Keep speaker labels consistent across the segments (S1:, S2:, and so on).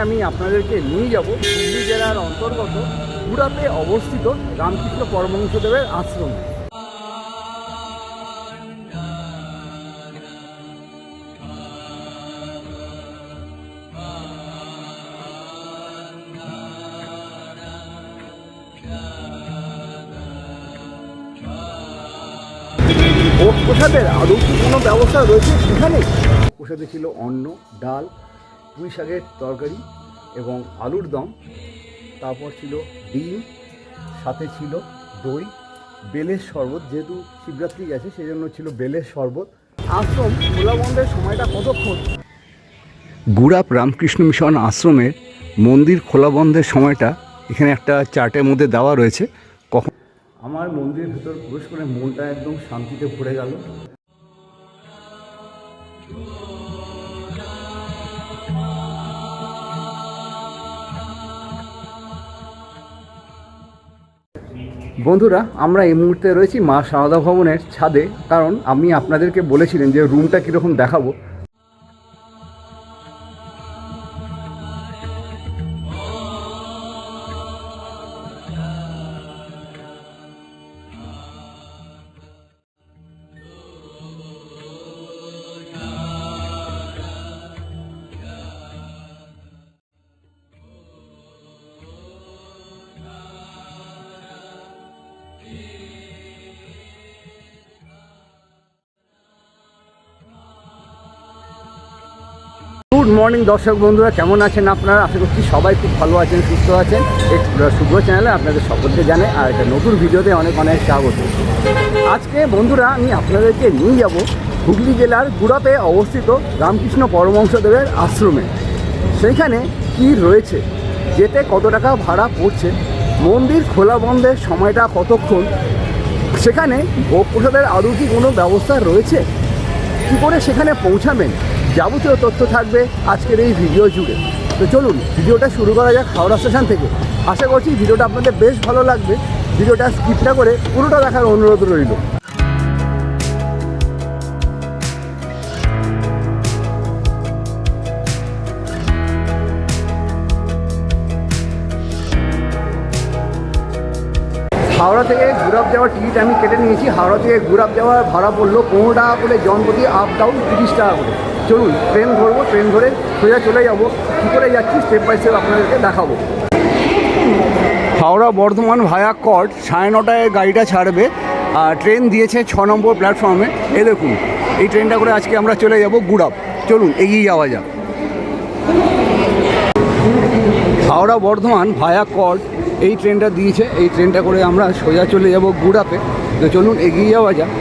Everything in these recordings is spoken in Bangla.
S1: আমি আপনাদেরকে নিয়ে যাব হুগলি জেলার অন্তর্গত গুড়াপে অবস্থিত রামকৃষ্ণ পরমহংসদেবের আশ্রমে। ভোগ প্রসাদের আদৌ কি কোনো ব্যবস্থা রয়েছে সেখানে? প্রসাদে ছিল অন্ন, ডাল, পুঁই শাকের তরকারি এবং আলুর দম, তারপর ছিল ডিম, সাথে ছিল দই, বেলের শরবত, যেহেতু শিবরাত্রি গেছে সেই জন্য ছিল বেলের শরবত। আশ্রম খোলা বন্ধের সময়টা কতক্ষণ? গুড়াপ রামকৃষ্ণ মিশন আশ্রমের মন্দির খোলা বন্ধের সময়টা এখানে একটা চার্টের মধ্যে দেওয়া রয়েছে। কখন আমার মন্দিরের ভেতর প্রবেশ করে মনটা একদম শান্তিতে ভরে গেল। বন্ধুরা, আমরা এই মুহূর্তে রয়েছি মা সারদা ভবনের ছাদে, কারণ আমি আপনাদেরকে বলেছিলেন যে রুমটা কীরকম দেখাবো। গুড মর্নিং দর্শক বন্ধুরা, কেমন আছেন আপনারা? আশা করছি সবাই খুব ভালো আছেন, সুস্থ আছেন। শুভ চ্যানেলে আপনাদের সকলকে জানাই আর একটা নতুন ভিডিওতে অনেক অনেক স্বাগত। আজকে বন্ধুরা আমি আপনাদেরকে নিয়ে যাব হুগলি জেলার গুড়াপে অবস্থিত রামকৃষ্ণ পরমহংসদেবের আশ্রমে। সেইখানে কি রয়েছে, যেতে কত টাকা ভাড়া পড়ছে, মন্দির খোলা বন্ধের সময়টা কতক্ষণ, সেখানে ভোগ প্রসাদের আদৌ কি কোনো ব্যবস্থা রয়েছে, কী করে সেখানে পৌঁছাবেন, যাবতীয় তথ্য থাকবে আজকের এই ভিডিও জুড়ে। তো চলুন ভিডিওটা শুরু করা যাক হাওড়া স্টেশন থেকে। আশা করছি ভিডিওটা আপনাদের বেশ ভালো লাগবে। ভিডিওটা স্কিপ না করে পুরোটা দেখার অনুরোধ রইল। হাওড়া থেকে গুড়াপ যাওয়ার টিকিট আমি কেটে নিয়েছি। হাওড়া থেকে গুড়াপ যাওয়ার ভাড়া পড়লো 15 টাকা করে, জনপ্রতি আপ ডাউন 30 টাকা করে। চলুন ট্রেন ধরবো, ট্রেন ধরে সোজা চলে যাবো। কী করে যাচ্ছি স্টেপ বাই স্টেপ আপনাদেরকে দেখাবো। হাওড়া বর্ধমান ভায়া কট 9:30টায় গাড়িটা ছাড়বে আর ট্রেন দিয়েছে 6 নম্বর প্ল্যাটফর্মে। এ দেখুন, এই ট্রেনটা করে আজকে আমরা চলে যাব গুড়াপ। চলুন এগিয়ে যাওয়া যাক। হাওড়া বর্ধমান ভায়া কট এই ট্রেনটা দিয়েছে, এই ট্রেনটা করে আমরা সোজা চলে যাব গুড়াপে। তো চলুন এগিয়ে যাওয়া যাক।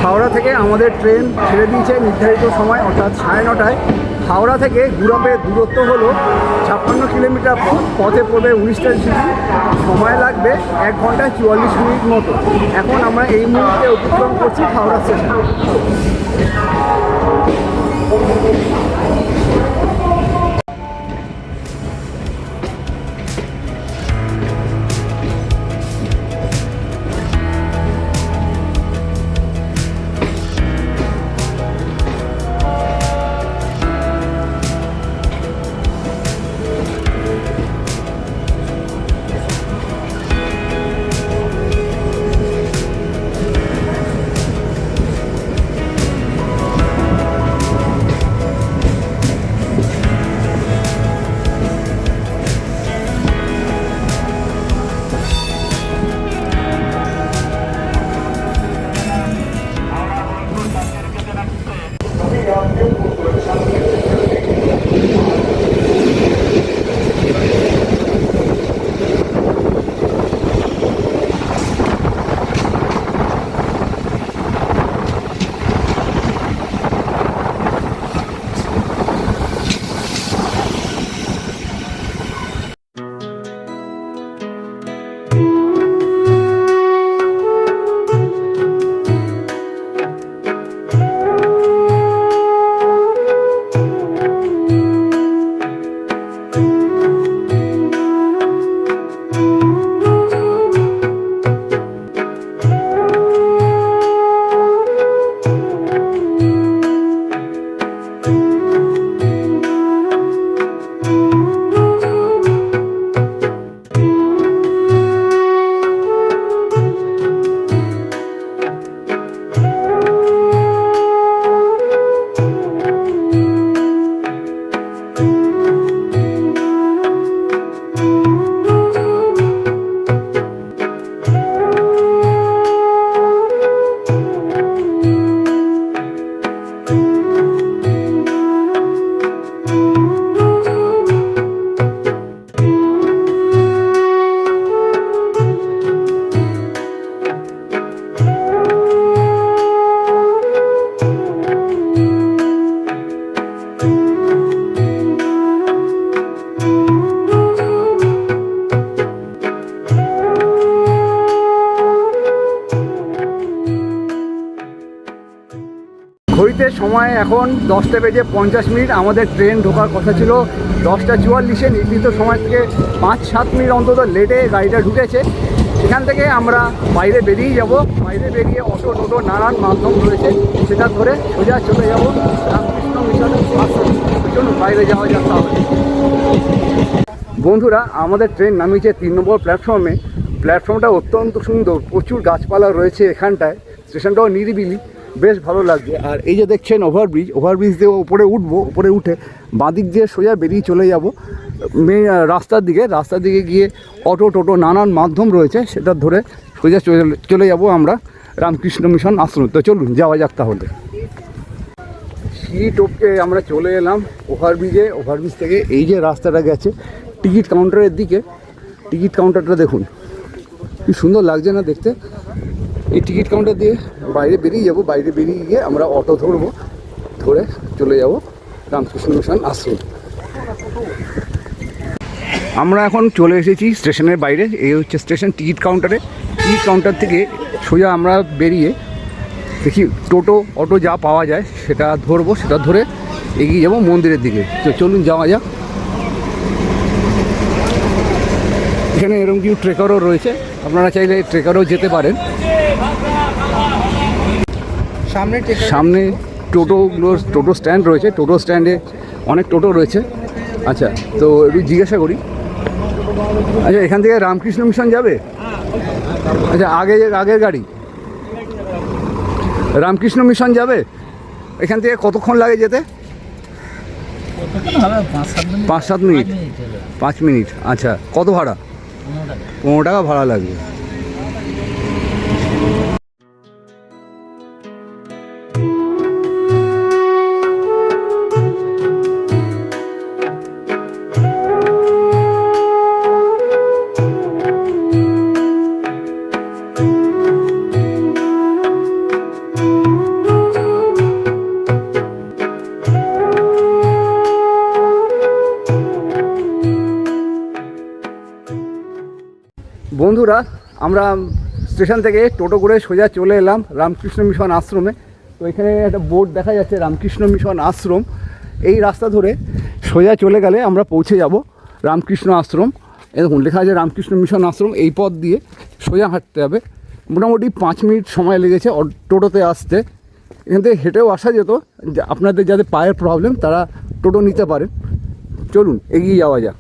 S1: হাওড়া থেকে আমাদের ট্রেন ছেড়ে দিয়েছে নির্ধারিত সময়, অর্থাৎ 9:30টায়। হাওড়া থেকে গুড়াপের দূরত্ব হলো 56 কিলোমিটার পথ। পথে পড়বে 19টা সিটি, সময় লাগবে 1 ঘন্টা 44 মিনিট মতো। এখন আমরা এই মুহূর্তে অতিক্রম করছি হাওড়া স্টেশন। ঘড়িতে সময় এখন 10:50 আমাদের ট্রেন ঢোকার কথা ছিল 10:44। নির্দিষ্ট সময় থেকে 5-7 মিনিট অন্তত লেটে গাড়িটা ঢুকেছে। সেখান থেকে আমরা বাইরে বেরিয়ে যাব। বাইরে বেরিয়ে অটো টোটো নানান মাধ্যম রয়েছে, সেটা ধরে সোজা চলে যাব রামকৃষ্ণ মিশন আশ্রম। চলুন বাইরে যাওয়া যাক তাহলে। বন্ধুরা, আমাদের ট্রেন নামিয়েছে 3 নম্বর প্ল্যাটফর্মে। প্ল্যাটফর্মটা অত্যন্ত সুন্দর, প্রচুর গাছপালা রয়েছে এখানটায়। স্টেশনটাও নিরিবিলি, বেশ ভালো লাগছে। আর এই যে দেখছেন ওভারব্রিজ দিয়ে উপরে উঠবো। উপরে উঠে বাঁদিক দিয়ে সোজা বেরিয়ে চলে যাব মেন রাস্তার দিকে গিয়ে অটো টোটো নানান মাধ্যম রয়েছে, সেটা ধরে সোজা চলে যাব আমরা রামকৃষ্ণ মিশন আশ্রম। তো চলুন যাওয়া যাক তাহলে। সিঁড়ি টপকে আমরা চলে এলাম ওভারব্রিজ থেকে এই যে রাস্তাটা গেছে টিকিট কাউন্টারের দিকে। টিকিট কাউন্টারটা দেখুন কি সুন্দর লাগছে না দেখতে। এই টিকিট কাউন্টার দিয়ে বাইরে বেরিয়ে যাব। বাইরে বেরিয়ে গিয়ে আমরা অটো ধরবো, ধরে চলে যাব রামকৃষ্ণ মিশন আশ্রম। আমরা এখন চলে এসেছি স্টেশনের বাইরে। এই হচ্ছে স্টেশন টিকিট কাউন্টারে। টিকিট কাউন্টার থেকে সোজা আমরা বেরিয়ে দেখি টোটো অটো যা পাওয়া যায় সেটা ধরবো, সেটা ধরে এগিয়ে যাব মন্দিরের দিকে। তো চলুন যাওয়া যাক। এখানে এরকম কিছু ট্রেকারও রয়েছে, আপনারা চাইলে ট্রেকারও যেতে পারেন। সামনে টোটো স্ট্যান্ড রয়েছে। টোটো স্ট্যান্ডে অনেক টোটো রয়েছে। আচ্ছা, তো একটু জিজ্ঞাসা করি, আচ্ছা এখান থেকে রামকৃষ্ণ মিশন যাবে? আচ্ছা, আগের গাড়ি রামকৃষ্ণ মিশন যাবে? এখান থেকে কতক্ষণ লাগে যেতে? 5-7 মিনিট। 5 মিনিট। আচ্ছা, কত ভাড়া? 15 টাকা ভাড়া লাগবে। বন্ধুরা, আমরা স্টেশন থেকে টোটো করে সোজা চলে এলাম রামকৃষ্ণ মিশন আশ্রমে। তো এখানে একটা বোর্ড দেখা যাচ্ছে রামকৃষ্ণ মিশন আশ্রম। এই রাস্তা ধরে সোজা চলে গেলে আমরা পৌঁছে যাব রামকৃষ্ণ আশ্রম। এরকম লেখা আছে রামকৃষ্ণ মিশন আশ্রম। এই পথ দিয়ে সোজা হাঁটতে হবে। মোটামুটি 5 মিনিট সময় লেগেছে টোটোতে আসতে। এখান থেকে হেঁটেও আসা যেত। আপনাদের যাদের পায়ের প্রবলেম তারা টোটো নিতে পারেন। চলুন এগিয়ে যাওয়া যাক।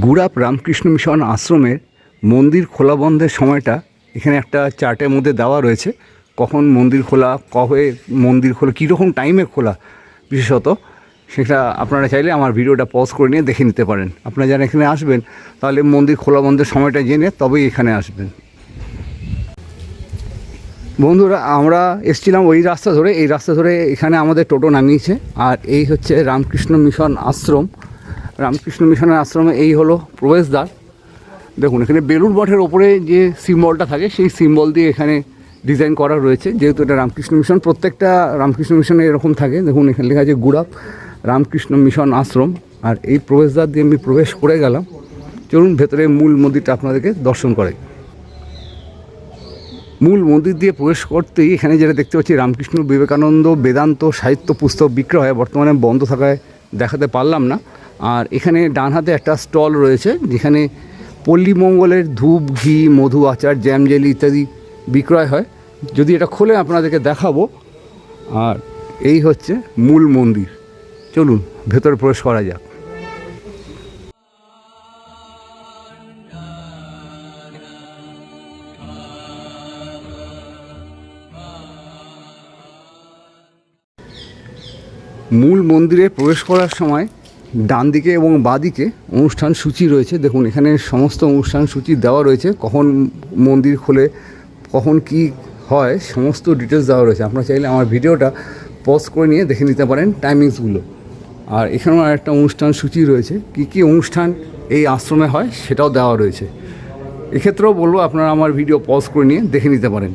S1: গুড়াপ রামকৃষ্ণ মিশন আশ্রমের মন্দির খোলা বন্ধের সময়টা এখানে একটা চার্টের মধ্যে দেওয়া রয়েছে। কখন মন্দির খোলা, কবে মন্দির খোলা, কীরকম টাইমে খোলা বিশেষত, সেটা আপনারা চাইলে আমার ভিডিওটা পজ করে নিয়ে দেখে নিতে পারেন। আপনারা যারা এখানে আসবেন তাহলে মন্দির খোলা বন্ধের সময়টা জেনে তবেই এখানে আসবেন। বন্ধুরা, আমরা এসেছিলাম ওই রাস্তা ধরে। এই রাস্তা ধরে এখানে আমাদের টোটো নামিয়েছে। আর এই হচ্ছে রামকৃষ্ণ মিশন আশ্রম। রামকৃষ্ণ মিশনের আশ্রমে এই হলো প্রবেশদ্বার। দেখুন এখানে বেলুর মঠের ওপরে যে সিম্বলটা থাকে সেই সিম্বল দিয়ে এখানে ডিজাইন করা রয়েছে। যেহেতু এটা রামকৃষ্ণ মিশন, প্রত্যেকটা রামকৃষ্ণ মিশনে এরকম থাকে। দেখুন এখানে লেখা আছে গুড়াপ রামকৃষ্ণ মিশন আশ্রম। আর এই প্রবেশদ্বার দিয়ে আমি প্রবেশ করে গেলাম। চলুন ভেতরে মূল মন্দিরটা আপনাদেরকে দর্শন করাই। মূল মন্দির দিয়ে প্রবেশ করতেই এখানে যেটা দেখতে পাচ্ছি রামকৃষ্ণ বিবেকানন্দ বেদান্ত সাহিত্য পুস্তক বিক্রয় বর্তমানে বন্ধ থাকায় দেখাতে পারলাম না। আর এখানে ডান হাতে একটা স্টল রয়েছে যেখানে পল্লী মঙ্গলের ধূপ, ঘি, মধু, আচার, জ্যাম, জেলি ইত্যাদি বিক্রয় হয়। যদি এটা খুলে আপনাদেরকে দেখাবো। আর এই হচ্ছে মূল মন্দির। চলুন ভেতরে প্রবেশ করা যাক। মূল মন্দিরে প্রবেশ করার সময় ডান দিকে এবং বাঁ দিকে অনুষ্ঠান সূচি রয়েছে। দেখুন এখানে সমস্ত অনুষ্ঠান সূচি দেওয়া রয়েছে, কখন মন্দির খোলে, কখন কি হয়, সমস্ত ডিটেলস দেওয়া রয়েছে। আপনারা চাইলে আমার ভিডিওটা পজ করে নিয়ে দেখে নিতে পারেন টাইমিংসগুলো। আর এখানেও একটা অনুষ্ঠান সূচি রয়েছে, কি কি অনুষ্ঠান এই আশ্রমে হয় সেটাও দেওয়া রয়েছে। এক্ষেত্রেও বলবো আপনারা আমার ভিডিও পজ করে নিয়ে দেখে নিতে পারেন।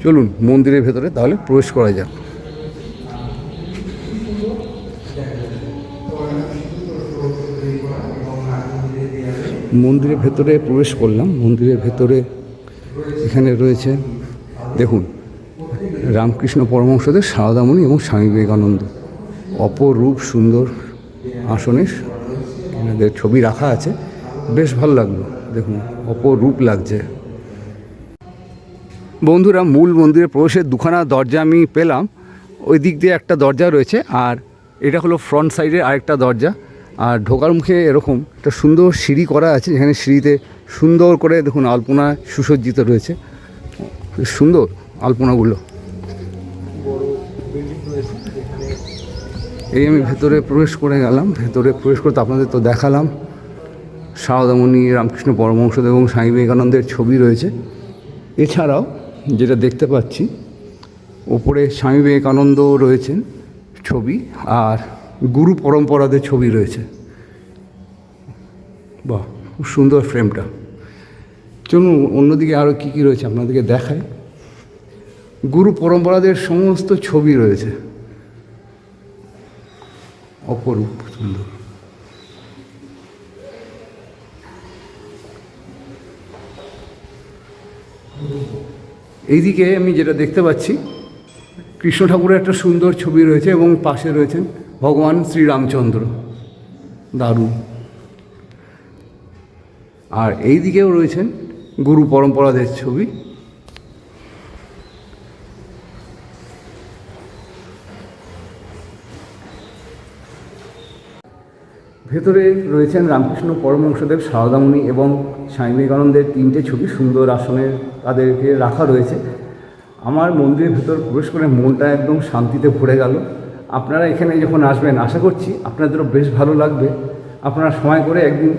S1: চলুন মন্দিরের ভেতরে তাহলে প্রবেশ করা যাক। মন্দিরের ভেতরে প্রবেশ করলাম। মন্দিরের ভেতরে এখানে রয়েছে দেখুন রামকৃষ্ণ পরমহংসদেব, সারদামণি এবং স্বামী বিবেকানন্দ। অপরূপ সুন্দর আসনে এনাদের ছবি রাখা আছে, বেশ ভালো লাগলো। দেখুন অপরূপ লাগছে। বন্ধুরা, মূল মন্দিরে প্রবেশের দুখানা দরজা আমি পেলাম। ওই দিক দিয়ে একটা দরজা রয়েছে, আর এটা হলো ফ্রন্ট সাইডের আরেকটা দরজা। আর ঢোকার মুখে এরকম একটা সুন্দর সিঁড়ি করা আছে, যেখানে সিঁড়িতে সুন্দর করে দেখুন আলপনা সুসজ্জিত রয়েছে। সুন্দর আলপনাগুলো। এই আমি ভেতরে প্রবেশ করে গেলাম। ভেতরে প্রবেশ করতে আপনাদের তো দেখালাম সারদামণি, রামকৃষ্ণ পরমহংসদেব এবং স্বামী বিবেকানন্দের ছবি রয়েছে। এছাড়াও যেটা দেখতে পাচ্ছি, ওপরে স্বামী বিবেকানন্দ রয়েছেন ছবি, আর গুরু পরম্পরাদের ছবি রয়েছে। বাহ, খুব সুন্দর ফ্রেমটা। চলুন অন্যদিকে আরও কী কী রয়েছে আপনাদেরকে দেখায়। গুরু পরম্পরাদের সমস্ত ছবি রয়েছে, অপরূপ সুন্দর। এইদিকে আমি যেটা দেখতে পাচ্ছি, কৃষ্ণ ঠাকুরের একটা সুন্দর ছবি রয়েছে এবং পাশে রয়েছেন ভগবান শ্রীরামচন্দ্র। দারুণ। আর এই দিকেও রয়েছেন গুরু পরম্পরাদের ছবি। ভেতরে রয়েছেন রামকৃষ্ণ পরমহংসদেব, সারদামণি এবং স্বামী বিবেকানন্দের তিনটে ছবি সুন্দর আসনে তাদেরকে রাখা রয়েছে। আমার মন্দিরের ভেতর প্রবেশ করে মনটা একদম শান্তিতে ভরে গেল। আপনারা এখানে যখন আসবেন, আশা করছি আপনাদেরও বেশ ভালো লাগবে। আপনারা সময় করে একদিন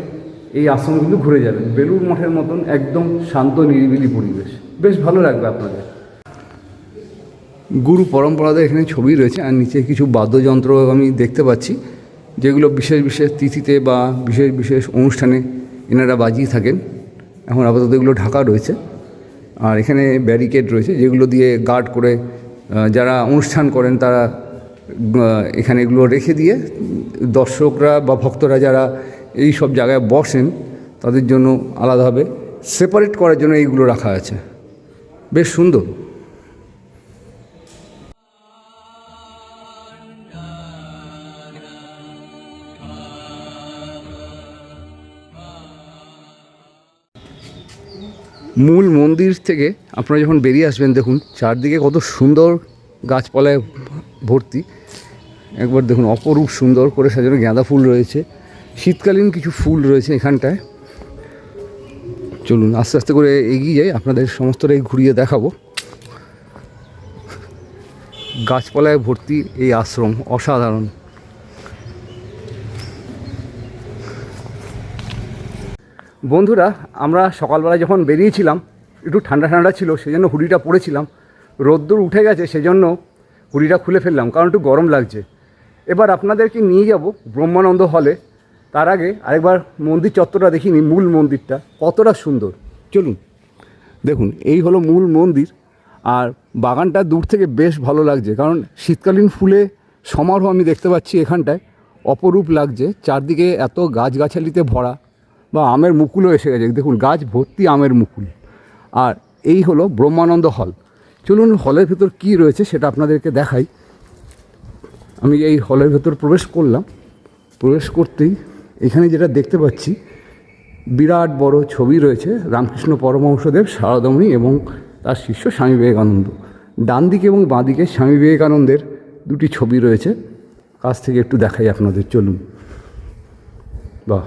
S1: এই আশ্রম কিন্তু ঘুরে যাবেন। বেলুড় মঠের মতন একদম শান্ত নিরিবিলি পরিবেশ, বেশ ভালো লাগবে আপনাদের। গুরু পরম্পরাদের এখানে ছবি রয়েছে, আর নিচে কিছু বাদ্যযন্ত্র আমি দেখতে পাচ্ছি, যেগুলো বিশেষ বিশেষ তিথিতে বা বিশেষ বিশেষ অনুষ্ঠানে এনারা বাজিয়ে থাকেন। এখন আপাতত এগুলো ঢাকা রয়েছে। আর এখানে ব্যারিকেড রয়েছে, যেগুলো দিয়ে গার্ড করে যারা অনুষ্ঠান করেন তারা এখানে এগুলো রেখে দিয়ে দর্শকরা বা ভক্তরা যারা এই সব জায়গায় বসেন তাদের জন্য আলাদাভাবে সেপারেট করার জন্য এইগুলো রাখা আছে। বেশ সুন্দর। মূল মন্দির থেকে আপনারা যখন বেরিয়ে আসবেন, দেখুন চারদিকে কত সুন্দর গাছপালায় ভর্তি। একবার দেখুন অপরূপ সুন্দর করে সাজানো, গাঁদা ফুল রয়েছে, শীতকালীন কিছু ফুল রয়েছে এখানটায়। চলুন আস্তে আস্তে করে এগিয়ে যাই, আপনাদের সমস্তটাই ঘুরিয়ে দেখাবো। গাছপালায় ভর্তি এই আশ্রম, অসাধারণ। বন্ধুরা, আমরা সকালবেলা যখন বেরিয়েছিলাম একটু ঠান্ডা ঠান্ডা ছিল, সেজন্য হুডিটা পরেছিলাম। রোদ্দুর উঠে গেছে, সেজন্য হুডিটা খুলে ফেললাম, কারণ একটু গরম লাগছে। এবার আপনাদেরকে নিয়ে যাব ব্রহ্মানন্দ হলে। তার আগে আরেকবার মন্দির চত্বরটা দেখিনি, মূল মন্দিরটা কতটা সুন্দর। চলুন দেখুন, এই হলো মূল মন্দির। আর বাগানটা দূর থেকে বেশ ভালো লাগছে, কারণ শীতকালীন ফুলে সমারোহ আমি দেখতে পাচ্ছি এখানটায়। অপরূপ লাগছে, চারদিকে এত গাছগাছালিতে ভরা, বা আমের মুকুলও এসে গেছে। দেখুন গাছ ভর্তি আমের মুকুল। আর এই হলো ব্রহ্মানন্দ হল। চলুন হলের ভেতর কী রয়েছে সেটা আপনাদেরকে দেখাই। আমি এই হলের ভেতর প্রবেশ করলাম। প্রবেশ করতেই এখানে যেটা দেখতে পাচ্ছি, বিরাট বড় ছবি রয়েছে রামকৃষ্ণ পরমহংসদেব, সারদামণি এবং তার শিষ্য স্বামী বিবেকানন্দ। ডান দিকে এবং বাঁ দিকে স্বামী বিবেকানন্দের দুটি ছবি রয়েছে। কাছ থেকে একটু দেখাই আপনাদের, চলুন। বাহ,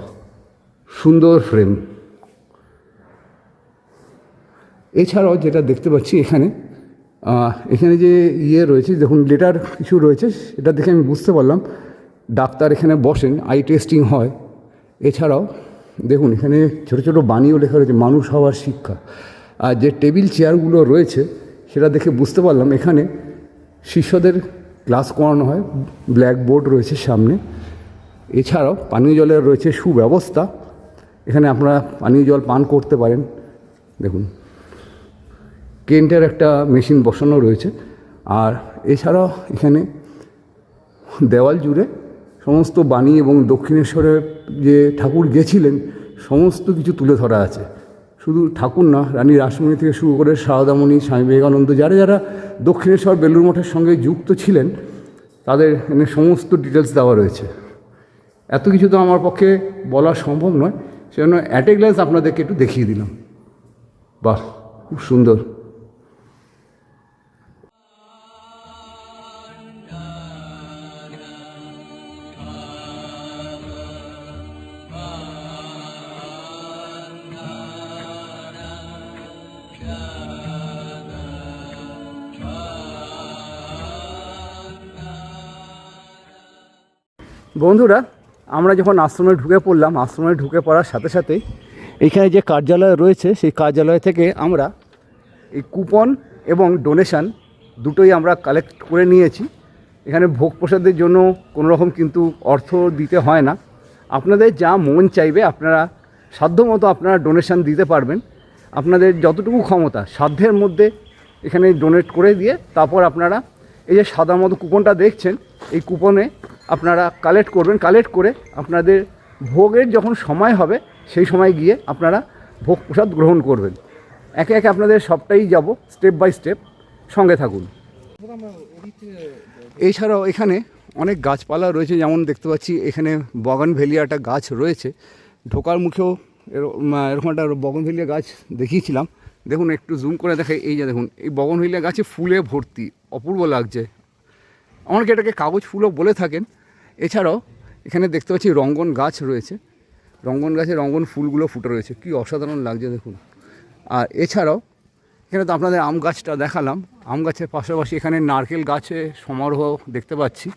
S1: সুন্দর ফ্রেম। এছাড়াও যেটা দেখতে পাচ্ছি এখানে এখানে যে রয়েছে, দেখুন লেটার কিছু রয়েছে, এটা দেখে আমি বুঝতে পারলাম ডাক্তার এখানে বসেন, আই টেস্টিং হয়। এছাড়াও দেখুন এখানে ছোটো ছোটো বাণীও লেখা রয়েছে মানুষ হওয়ার শিক্ষা। আর যে টেবিল চেয়ারগুলো রয়েছে সেটা দেখে বুঝতে পারলাম এখানে শিষ্যদের ক্লাস করানো হয়। ব্ল্যাকবোর্ড রয়েছে সামনে। এছাড়াও পানীয় জলের রয়েছে সুব্যবস্থা, এখানে আপনারা পানীয় জল পান করতে পারেন। দেখুন কেন্টের একটা মেশিন বসানো রয়েছে। আর এছাড়াও এখানে দেওয়াল জুড়ে সমস্ত বাণী এবং দক্ষিণেশ্বরের যে ঠাকুর গেছিলেন সমস্ত কিছু তুলে ধরা আছে। শুধু ঠাকুর না, রানী রাসমণি থেকে শুরু করে সারদামণি, স্বামী বিবেকানন্দ, যারা যারা দক্ষিণেশ্বর বেলুড় মঠের সঙ্গে যুক্ত ছিলেন তাদের এখানে সমস্ত ডিটেলস দেওয়া রয়েছে। এত কিছু তো আমার পক্ষে বলা সম্ভব নয়, সেজন্য অ্যাট এ গ্লান্স আপনাদেরকে একটু দেখিয়ে দিলাম। বাহ, খুব সুন্দর। বন্ধুরা, আমরা যখন আশ্রমে ঢুকে পড়লাম, আশ্রমে ঢুকে পড়ার সাথে সাথেই এইখানে যে কার্যালয় রয়েছে সেই কার্যালয় থেকে আমরা এই কুপন এবং ডোনেশান দুটোই আমরা কালেক্ট করে নিয়েছি। এখানে ভোগ প্রসাদের জন্য কোনো রকম কিন্তু অর্থ দিতে হয় না। আপনাদের যা মন চাইবে আপনারা সাধ্যমতো আপনারা ডোনেশান দিতে পারবেন। আপনাদের যতটুকু ক্ষমতা সাধ্যের মধ্যে এখানে ডোনেট করে দিয়ে তারপর আপনারা এই যে সাদা মতো কুপনটা দেখছেন এই কুপনে আপনারা কালেক্ট করবেন। কালেক্ট করে আপনাদের ভোগের যখন সময় হবে সেই সময় গিয়ে আপনারা ভোগ প্রসাদ গ্রহণ করবেন। একে একে আপনাদের সবটাই যাব, স্টেপ বাই স্টেপ, সঙ্গে থাকুন। এছাড়াও এখানে অনেক গাছপালা রয়েছে, যেমন দেখতে পাচ্ছি এখানে বগনভেলিয়া একটা গাছ রয়েছে। ঢোকার মুখেও এরকম একটা বগনভেলিয়া গাছ দেখিয়েছিলাম। দেখুন একটু জুম করে দেখে, এই যে দেখুন এই বগনভেলিয়া গাছে ফুলে ভর্তি, অপূর্ব লাগছে। অনেকে এটাকে কাগজ ফুলও বলে থাকেন। এছাড়াও এখানে দেখতে পাচ্ছি রঙ্গন গাছ রয়েছে, রঙ্গন গাছে রঙ্গন ফুলগুলো ফুটে রয়েছে, কি অসাধারণ লাগছে দেখুন। আর এছাড়াও এখানে তো আপনাদের আম গাছটা দেখালাম, আম গাছের পাশাপাশি এখানে নারকেল গাছে সমারোহ দেখতে পাচ্ছি।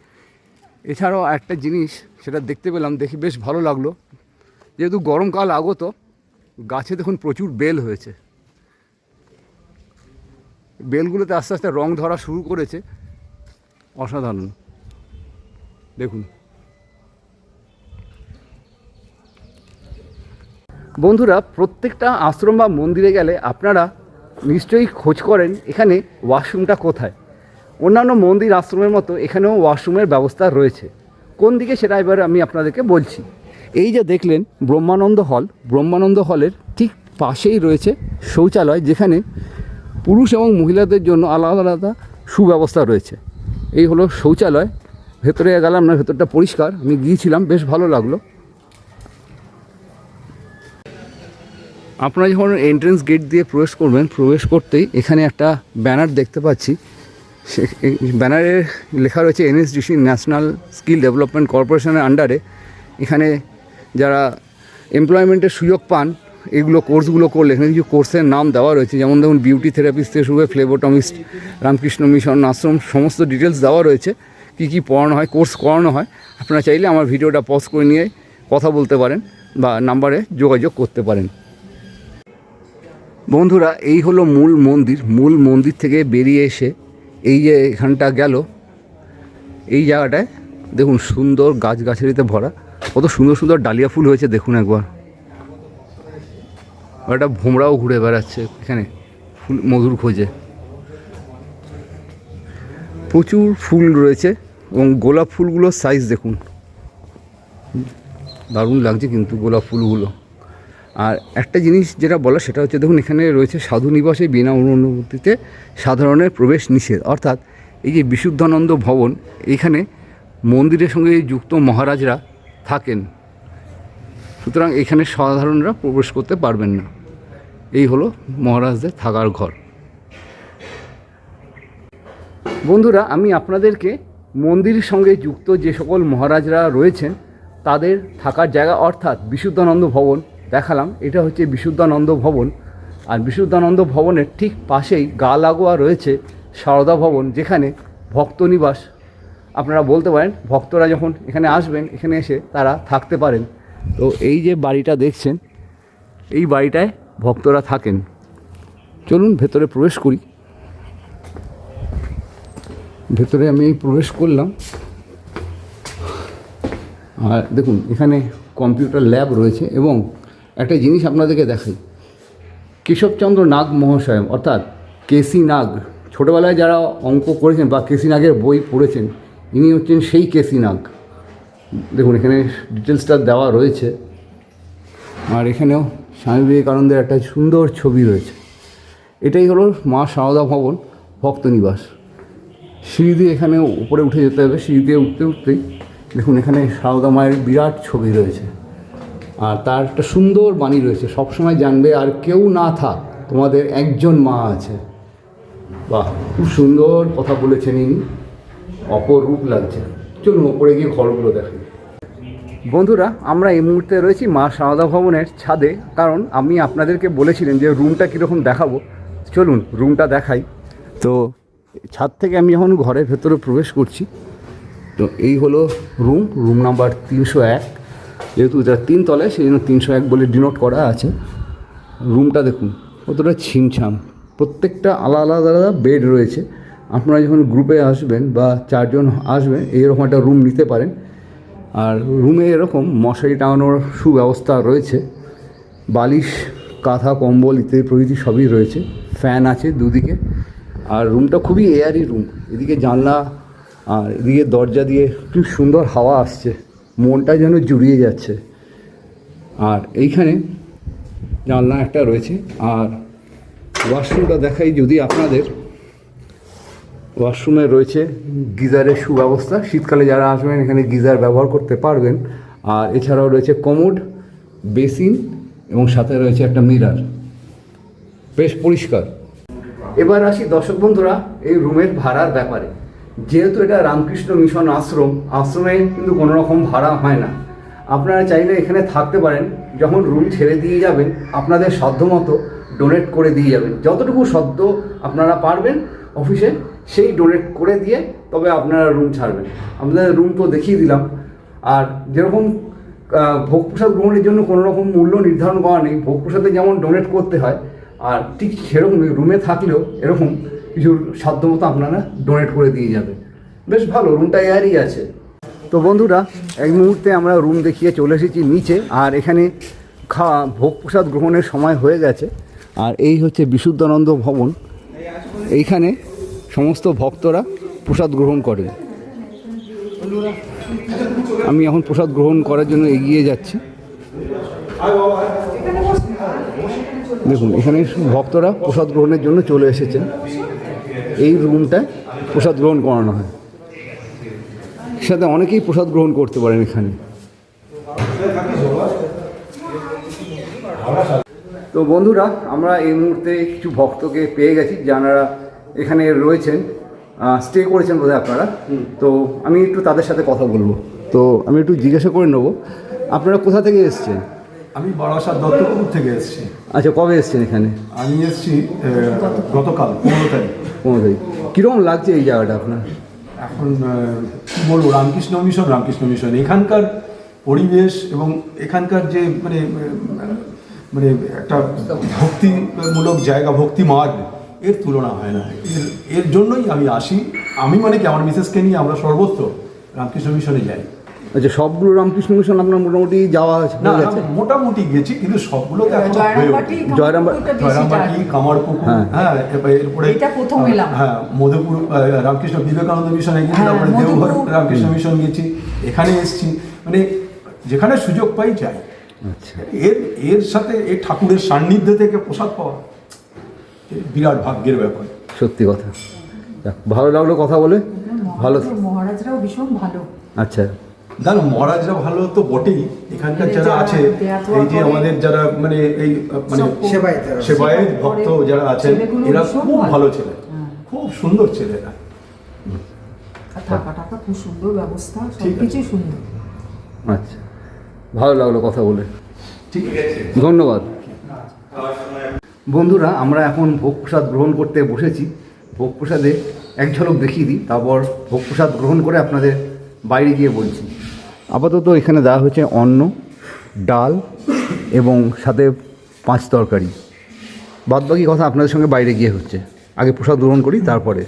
S1: এছাড়াও একটা জিনিস সেটা দেখতে পেলাম, দেখি বেশ ভালো লাগলো। যেহেতু গরমকাল আগত, গাছে দেখুন প্রচুর বেল হয়েছে। বেলগুলোতে আস্তে আস্তে রং ধরা শুরু করেছে, অসাধারণ দেখুন। বন্ধুরা, প্রত্যেকটা আশ্রম বা মন্দিরে গেলে আপনারা নিশ্চয়ই খোঁজ করেন এখানে ওয়াশরুমটা কোথায়। অন্যান্য মন্দির আশ্রমের মতো এখানেও ওয়াশরুমের ব্যবস্থা রয়েছে। কোন দিকে সেটা এবার আমি আপনাদেরকে বলছি। এই যে দেখলেন ব্রহ্মানন্দ হল, ব্রহ্মানন্দ হলের ঠিক পাশেই রয়েছে শৌচালয়, যেখানে পুরুষ এবং মহিলাদের জন্য আলাদা আলাদা সুব্যবস্থা রয়েছে। এই হলো শৌচালয়। ভেতরে গেলাম না, ভেতরটা পরিষ্কার, আমি গিয়েছিলাম, বেশ ভালো লাগলো। আপনারা যখন এন্ট্রেন্স গেট দিয়ে প্রবেশ করবেন, প্রবেশ করতেই এখানে একটা ব্যানার দেখতে পাচ্ছি। সে ব্যানারে লেখা রয়েছে এনএসডিসি, ন্যাশনাল স্কিল ডেভেলপমেন্ট কর্পোরেশনের আন্ডারে এখানে যারা এমপ্লয়মেন্টের সুযোগ পান এগুলো কোর্সগুলো করলে এখানে কিছু কোর্সের নাম দেওয়া রয়েছে। যেমন দেখুন বিউটি থেরাপিস্ট থেকে শুরু করে ফ্লেবোটমিস্ট, রামকৃষ্ণ মিশন আশ্রম, সমস্ত ডিটেলস দেওয়া রয়েছে, কী কী পড়ানো হয়, কোর্স করানো হয়। আপনারা চাইলে আমার ভিডিওটা পজ করে নিয়ে কথা বলতে পারেন বা নাম্বারে যোগাযোগ করতে পারেন। বন্ধুরা, এই হলো মূল মন্দির। মূল মন্দির থেকে বেরিয়ে এসে এই যে এখানটা গেল, এই জায়গাটায় দেখুন সুন্দর গাছগাছালিতে ভরা, কত সুন্দর সুন্দর ডালিয়া ফুল হয়েছে দেখুন একবার। একটা ভোমরাও ঘুরে বেড়াচ্ছে এখানে ফুল মধুর খোঁজে। প্রচুর ফুল রয়েছে এবং গোলাপ ফুলগুলোর সাইজ দেখুন, দারুণ লাগছে কিন্তু গোলাপ ফুলগুলো। আর একটা জিনিস যেটা বলা সেটা হচ্ছে দেখুন এখানে রয়েছে সাধু নিবাসে বিনা অনুমতিতে সাধারণের প্রবেশ নিষেধ। অর্থাৎ এই যে বিশুদ্ধানন্দ ভবন, এখানে মন্দিরের সঙ্গে যুক্ত মহারাজরা থাকেন, সুতরাং এখানে সাধারণরা প্রবেশ করতে পারবেন না। এই হলো মহারাজদের থাকার ঘর। বন্ধুরা, আমি আপনাদেরকে মন্দিরের সঙ্গে যুক্ত যে সকল মহারাজরা রয়েছেন তাদের থাকার জায়গা অর্থাৎ বিশুদ্ধানন্দ ভবন দেখালাম। এটা হচ্ছে বিশুদ্ধানন্দ ভবন। আর বিশুদ্ধানন্দ ভবনের ঠিক পাশেই গা লাগোয়া রয়েছে সারদা ভবন, যেখানে ভক্ত নিবাস আপনারা বলতে পারেন ভক্তরা যখন এখানে আসবেন এখানে এসে তারা থাকতে পারেন। তো এই যে বাড়িটা দেখছেন, এই বাড়িটায় ভক্তরা থাকেন। চলুন ভেতরে প্রবেশ করি। ভেতরে আমি প্রবেশ করলাম, আর দেখুন এখানে কম্পিউটার ল্যাব রয়েছে। এবং একটা জিনিস আপনাদেরকে দেখাই, কেশবচন্দ্র নাগ মহাশয় অর্থাৎ কেসি নাগ, ছোটোবেলায় যারা অঙ্ক করেছেন বা কেসি নাগের বই পড়েছেন, ইনি হচ্ছেন সেই কেসি নাগ। দেখুন এখানে ডিটেলসটা দেওয়া রয়েছে। আর এখানেও স্বামী বিবেকানন্দের একটা সুন্দর ছবি রয়েছে। এটাই হলো মা সারদা ভবন ভক্ত নিবাস। সিঁড়ি দিয়ে এখানে উপরে উঠে যেতে হবে। সিঁড়ি দিয়ে উঠতে উঠতেই দেখুন এখানে সারদা মায়ের বিরাট ছবি রয়েছে। আর তার একটা সুন্দর বাণী রয়েছে, সবসময় জানবে আর কেউ না থাক, তোমাদের একজন মা আছে। বাহ, খুব সুন্দর কথা বলেছেন ইনি, অপরূপ লাগছে। চলুন ওপরে গিয়ে ঘরগুলো দেখি। বন্ধুরা, আমরা এই মুহূর্তে রয়েছি মা সারদা ভবনের ছাদে, কারণ আমি আপনাদেরকে বলেছিলেন যে রুমটা কীরকম দেখাবো। চলুন রুমটা দেখাই। তো ছাদ থেকে আমি এখন ঘরের ভেতরে প্রবেশ করছি। তো এই হলো রুম নাম্বার 301। যেহেতু এটা 3 তলায়, সেই জন্য 301 বলে ডিনোট করা আছে। রুমটা দেখুন কতটা ছিমছাম, প্রত্যেকটা আলাদা আলাদা বেড রয়েছে। আপনারা যখন গ্রুপে আসবেন বা 4 জন আসবেন, এইরকম একটা রুম নিতে পারেন। আর রুমে এরকম মশারি টাঙানোর সুব্যবস্থা রয়েছে, বালিশ, কাঁথা, কম্বল ইত্যাদি প্রভৃতি সবই রয়েছে। ফ্যান আছে দুদিকে। আর রুমটা খুবই এয়ারি রুম। এদিকে জানলা আর এদিকে দরজা দিয়ে খুব সুন্দর হাওয়া আসছে, মনটা যেন জুড়িয়ে যাচ্ছে। আর এইখানে জানলা একটা রয়েছে। আর ওয়াশরুমটা দেখাই যদি আপনাদের। ওয়াশরুমে রয়েছে গিজারের সুব্যবস্থা, শীতকালে যারা আসবেন এখানে গিজার ব্যবহার করতে পারবেন। আর এছাড়াও রয়েছে কমোড, বেসিন এবং সাথে রয়েছে একটা মিরর, বেশ পরিষ্কার। এবার আসি দর্শক বন্ধুরা এই রুমের ভাড়ার ব্যাপারে। যেহেতু এটা রামকৃষ্ণ মিশন আশ্রমে কিন্তু কোনো রকম ভাড়া হয় না। আপনারা চাইলে এখানে থাকতে পারেন। যখন রুম ছেড়ে দিয়ে যাবেন আপনাদের সাধ্যমতো ডোনেট করে দিয়ে যাবেন, যতটুকু সদ্য আপনারা পারবেন অফিসে সেই ডোনেট করে দিয়ে তবে আপনারা রুম ছাড়বেন। আপনাদের রুম তো দেখিয়ে দিলাম। আর যেরকম ভোগ প্রসাদ গ্রহণের জন্য কোনো রকম মূল্য নির্ধারণ করা নেই, ভোগ প্রসাদে যেমন ডোনেট করতে হয়, আর ঠিক সেরকমই রুমে থাকলেও এরকম কিছু সাধ্যমতো আপনারা ডোনেট করে দিয়ে যাবেন। বেশ ভালো, রুমটা এয়ারই আছে। তো বন্ধুরা, এক মুহূর্তে আমরা রুম দেখিয়ে চলে এসেছি নিচে। আর এখানে ভোগ প্রসাদ গ্রহণের সময় হয়ে গেছে। আর এই হচ্ছে বিশুদ্ধানন্দ ভবন। এইখানে সমস্ত ভক্তরা প্রসাদ গ্রহণ করেন। আমি এখন প্রসাদ গ্রহণ করার জন্য এগিয়ে যাচ্ছি। দেখুন এখানে ভক্তরা প্রসাদ গ্রহণের জন্য চলে এসেছেন। এই রুমটায় প্রসাদ গ্রহণ করানো হয়। সাথে অনেকেই প্রসাদ গ্রহণ করতে পারেন এখানে। তো বন্ধুরা, আমরা এই মুহূর্তে কিছু ভক্তকে পেয়ে গেছি যারা এখানে রয়েছেন, স্টে করেছেন বোধহয় আপনারা। তো আমি একটু তাদের সাথে কথা বলবো। তো আমি একটু জিজ্ঞাসা করে নেবো, আপনারা কোথা থেকে এসেছেন?
S2: আমি বারাসাত দত্তপুকুর থেকে এসেছি।
S1: আচ্ছা, কবে এসেছেন এখানে?
S2: আমি এসেছি গতকাল 15 তারিখ।
S1: 15 তারিখ। কীরকম লাগছে এই জায়গাটা আপনার?
S2: এখন কী বলবো, রামকৃষ্ণ মিশন এখানকার পরিবেশ এবং এখানকার যে মানে মানে একটা ভক্তিমূলক জায়গা, ভক্তি মার্গ, এর তুলনা হয় না। এর জন্যই আমি আসি। আমি মানে কি আমার মিসেসকে নিয়ে আমরা সর্বত্র রামকৃষ্ণ মিশনে যাই।
S1: আচ্ছা, সবগুলো রামকৃষ্ণ মিশন আপনার মোটামুটি যাওয়া আছে?
S2: না, মোটামুটি গেছি, কিন্তু সবগুলোতে জয়রামবাটি, কামারপুকুর, হ্যাঁ, এরপরে হ্যাঁ মধুপুর রামকৃষ্ণ বিবেকানন্দ মিশনে গেছি, তারপরে দেওঘর রামকৃষ্ণ মিশন গেছি, এখানে এসেছি। মানে যেখানে সুযোগ পাই যাই।
S1: আচ্ছা,
S2: এর সাথে এই ঠাকুরের সান্নিধ্য থেকে প্রসাদ পাওয়া বিরাট ভাগ্যের ব্যাপার।
S1: সত্যি কথা। ভালো লাগলো কথা বলে। ভালো,
S3: মহারাজরাও ভীষণ ভালো।
S1: আচ্ছা,
S2: জানো মহারাজরা ভালো তো বটেই, এখানকার যারা আছে এই যে আমাদের যারা মানে এই মানে সেবায়েত ভক্ত যারা আছেন, এরা খুব ভালো ছেলে, খুব সুন্দর ছেলেরা।
S3: থাকা খুব সুন্দর ব্যবস্থা, সবকিছুই সুন্দর।
S1: আচ্ছা, ভালো লাগলো কথা বলে।
S2: ঠিক আছে,
S1: ধন্যবাদ। বন্ধুরা, আমরা এখন ভোগ প্রসাদ গ্রহণ করতে বসেছি। ভোগ প্রসাদে এক ঝলক দেখিয়ে দিই, তারপর ভোগ প্রসাদ গ্রহণ করে আপনাদের বাইরে গিয়ে বলছি। আপাতত এখানে দেওয়া হয়েছে অন্ন, ডাল এবং সাথে 5 তরকারি। বাদবাকি কথা আপনাদের সঙ্গে বাইরে গিয়ে হচ্ছে। আগে প্রসাদ গ্রহণ করি তারপরে।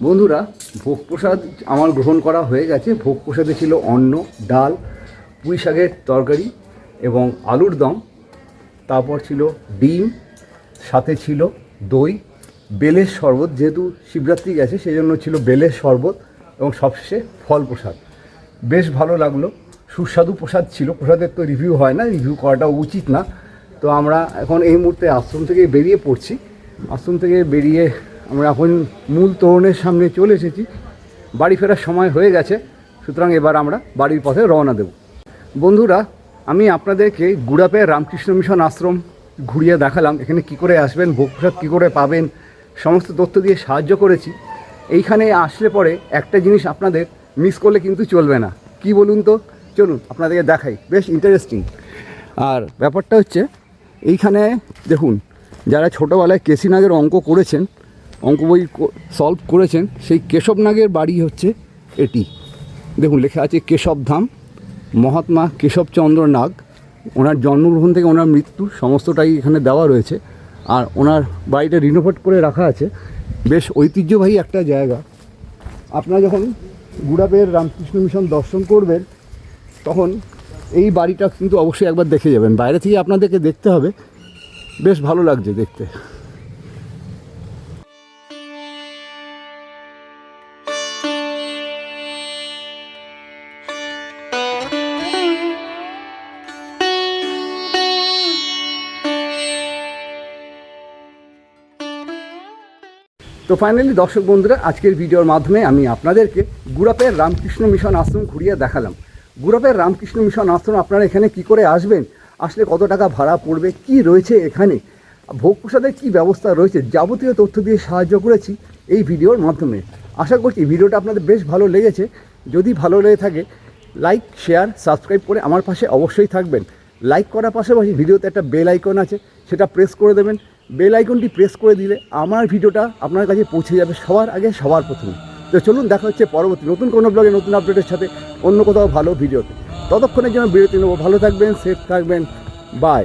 S1: বন্ধুরা, ভোগ প্রসাদ আমার গ্রহণ করা হয়ে গেছে। ভোগ প্রসাদে ছিল অন্ন, ডাল, পুঁই শাকের তরকারি এবং আলুর দম। তারপর ছিল ডিম, সাথে ছিল দই, বেলের শরবত, যেহেতু শিবরাত্রি গেছে সেই জন্য ছিল বেলের শরবত এবং সবশেষে ফল প্রসাদ। বেশ ভালো লাগলো, সুস্বাদু প্রসাদ ছিল। প্রসাদের তো রিভিউ হয় না, রিভিউ করাটা উচিত না। তো আমরা এখন এই মুহূর্তে আশ্রম থেকে বেরিয়ে পড়ছি। আশ্রম থেকে বেরিয়ে আমরা এখন মূল তোরণের সামনে চলে এসেছি। বাড়ি ফেরার সময় হয়ে গেছে, সুতরাং এবার আমরা বাড়ির পথে রওনা দেব। বন্ধুরা, আমি আপনাদেরকে গুড়াপের রামকৃষ্ণ মিশন আশ্রম ঘুরিয়ে দেখালাম। এখানে কি করে আসবেন, ভোগ প্রসাদ কী করে পাবেন, সমস্ত তথ্য দিয়ে সাহায্য করেছি। এইখানে আসলে পরে একটা জিনিস আপনাদের মিস করলে কিন্তু চলবে না। কি বলুন তো, চলুন আপনাদেরকে দেখাই, বেশ ইন্টারেস্টিং। আর ব্যাপারটা হচ্ছে এইখানে দেখুন, যারা ছোটোবেলায় কেসি নাগের অঙ্ক করেছেন, অঙ্ক বই সলভ করেছেন, সেই কেশব নাগের বাড়ি হচ্ছে এটি। দেখুন লেখা আছে কেশব ধাম, মহাত্মা কেশবচন্দ্র নাগ। ওনার জন্মগ্রহণ থেকে ওনার মৃত্যু সমস্তটাই এখানে দেওয়া রয়েছে। আর ওনার বাড়িটা রিনোভেট করে রাখা আছে। বেশ ঐতিহ্যবাহী একটা জায়গা। আপনারা যখন গুড়াপের রামকৃষ্ণ মিশন দর্শন করবেন তখন এই বাড়িটা কিন্তু অবশ্যই একবার দেখে যাবেন। বাইরে থেকে আপনাদেরকে দেখতে হবে, বেশ ভালো লাগছে দেখতে। তো ফাইনালি দর্শক বন্ধুরা, আজকের ভিডিওর মাধ্যমে আমি আপনাদেরকে গুড়াপের রামকৃষ্ণ মিশন আশ্রম ঘুরিয়ে দেখালাম। গুড়াপের রামকৃষ্ণ মিশন আশ্রম আপনারা এখানে কি করে আসবেন, আসলে কত টাকা ভাড়া পড়বে, কি রয়েছে এখানে, ভোগ প্রসাদের কী ব্যবস্থা রয়েছে, যাবতীয় তথ্য দিয়ে সাহায্য করেছি এই ভিডিওর মাধ্যমে। আশা করছি ভিডিওটা আপনাদের বেশ ভালো লেগেছে। যদি ভালো লেগে থাকে লাইক, শেয়ার, সাবস্ক্রাইব করে আমার পাশে অবশ্যই থাকবেন। লাইক করার পাশাপাশি ভিডিওতে একটা বেল আইকন আছে, সেটা প্রেস করে দেবেন। বেল আইকনটি প্রেস করে দিলে আমার ভিডিওটা আপনার কাছে পৌঁছে যাবে সবার আগে, সবার প্রথমে। তো চলুন দেখা হচ্ছে পরবর্তী নতুন কোনো ব্লগে নতুন আপডেটের সাথে, অন্য কোথাও ভালো ভিডিওতে। ততক্ষণের জন্য বিরতি নেব। ভালো থাকবেন, সেফ থাকবেন, বাই।